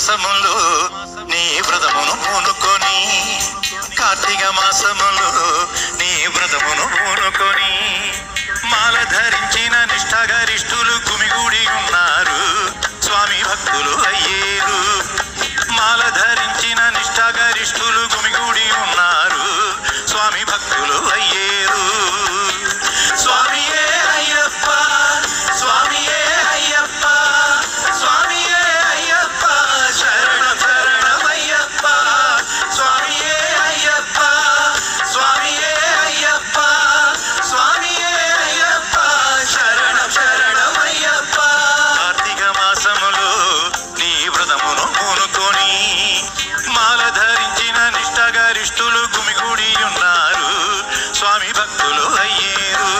మాసములో నీ వ్రతమును పూనుకొని, కార్తీక మాసములో నీ వ్రతమును పూనుకొని, మాల ధరించిన నిష్ఠాగరిష్ఠులు గుమిగూడి ఉన్నారు, స్వామి భక్తులు అయ్యేరు. మాల ధరించిన నిష్ఠాగరిష్ఠులు గుమిగూడి ఉన్నారు, స్వామి భక్తులు అయ్యేరు. స్వామియే అయ్యప్ప, స్వామియే అయ్యప్ప, స్వామియే అయ్యప్ప, శరణం శరణమయ్యప్ప. స్వామియే అయ్యప్ప, స్వామియే అయ్యప్ప, స్వామియే అయ్యప్ప, శరణం శరణమయ్యప్ప. కార్తీక మాసములో నీ వ్రతమును పూనుకొని, మాల ధరించిన నిష్ఠాగరిష్ఠులు గుమిగూడి ఉన్నారు, స్వామి భక్తులు అయ్యేరు.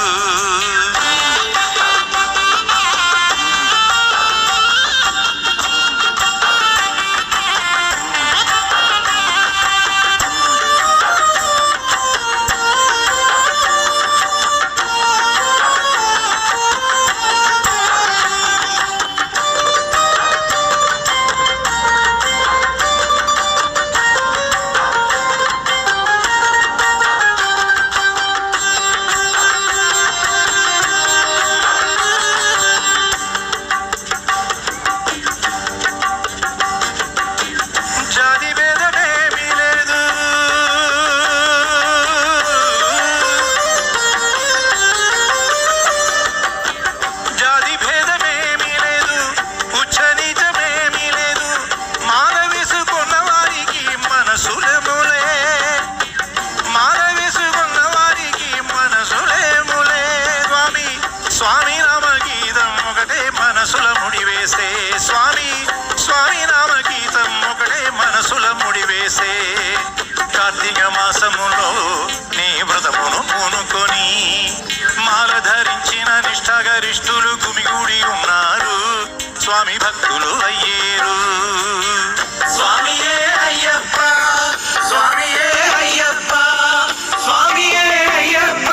స్వామి నామగీతం ఒకటే మనసుల ముడివేసే, స్వామి స్వామి నామగీతం ఒకటే మనసుల ముడివేసే. కార్తీక మాసములో నీ వ్రతమును పూనుకొని, మాల ధరించిన నిష్ఠాగరిష్ఠులు గుమిగూడి ఉన్నారు, స్వామి భక్తులు అయ్యేరు. స్వామియే అయ్యప్ప, స్వామియే అయ్యప్ప, స్వామియే అయ్యప్ప,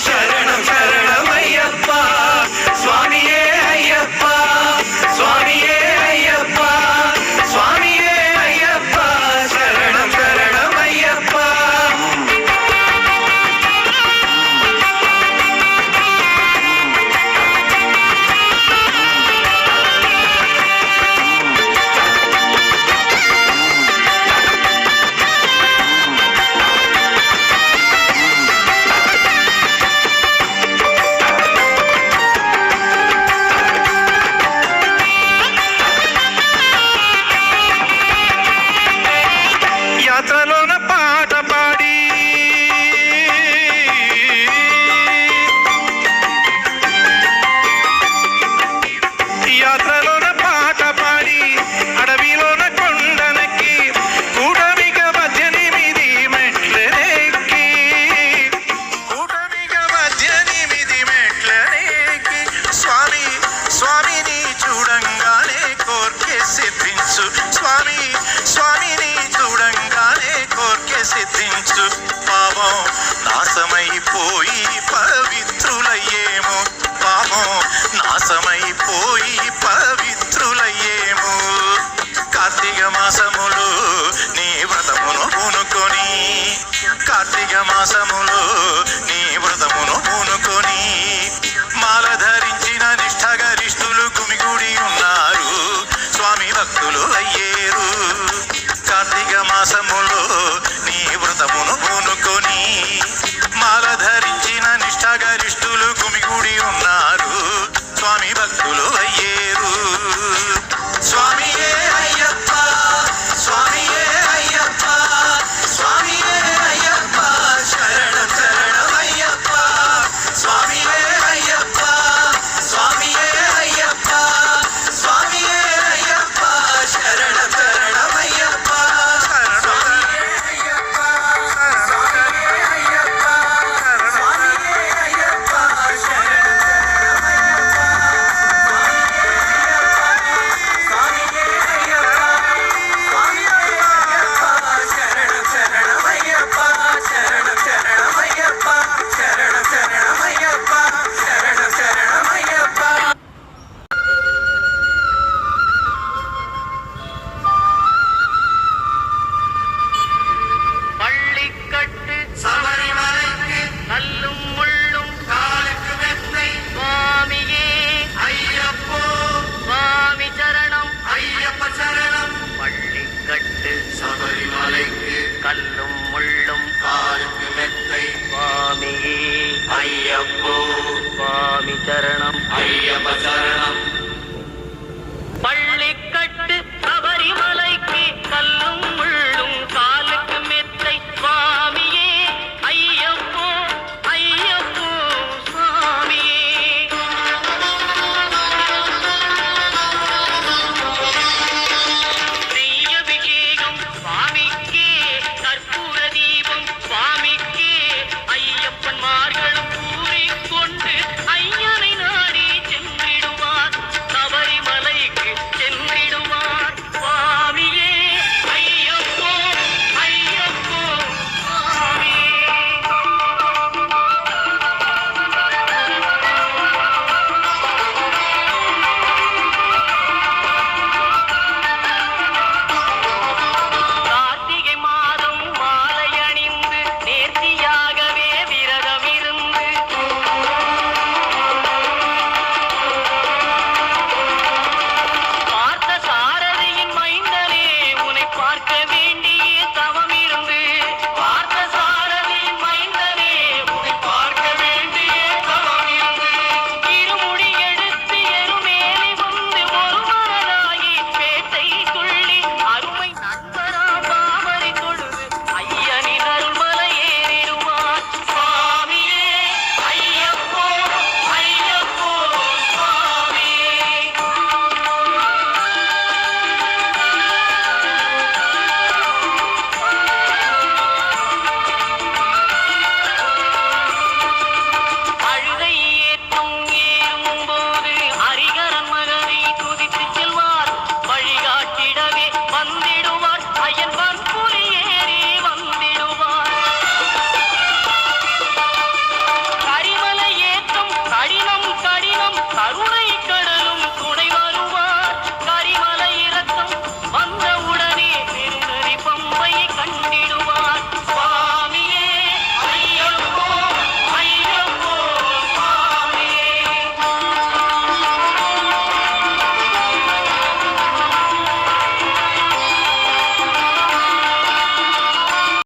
శరణం శరణమయ్యప్ప. స్వామియే అయ్యప్ప, స్వామియే అయ్యప్ప, స్వామియే అయ్యప్ప, శరణం శరణమయ్యప్ప. యాత్రలోన పాట పాడి, యాత్రలోన పాట పాడి, అడవిలోన కొండనెక్కి, కూటమిక 18 మెట్లనెక్కి, కూటమిక 18 మెట్లనెక్కి, స్వామి స్వామిని చూడంగానే కోర్కె సిద్ధించు, స్వామి స్వామిని చూడంగానే కోర్కె సిద్ధించు. పాపం నాశమైపోయి పవిత్రులయ్యేము, పాపం నాశమైపోయి పవిత్రులయ్యేము. కార్తీక మాసములో నీ వ్రతమును పూనుకొని, కార్తీక మాసములో నీ వ్రతమును పూనుకొని, మాల ధరించిన నిష్ఠాగరిష్ఠులు గుమిగూడి ఉన్నారు, స్వామి భక్తులు అయ్యేరు. కార్తీక మాసములో నీ వ్రతమును పూనుకొని, మాల ధరించిన నిష్ఠాగరిష్ఠులు గుమిగూడి ఉన్నారు, స్వామి భక్తులు అయ్యేరు. స్వామియే అయ్యప్ప, స్వామియే అయ్యప్ప, స్వామియే అయ్యప్ప, శరణం శరణమయ్యప్ప. స్వామియే అయ్యప్ప, స్వామియే అయ్యప్ప, స్వామియే అయ్యప్ప, శరణం శరణమయ్యప్ప. స్వామియే అయ్యప్ప, స్వామియే అయ్యప్ప, స్వామియే అయ్యప్ప, శరణం శరణమయ్యప్ప. చరణం అయ్యప్ప చరణం పళ్ళి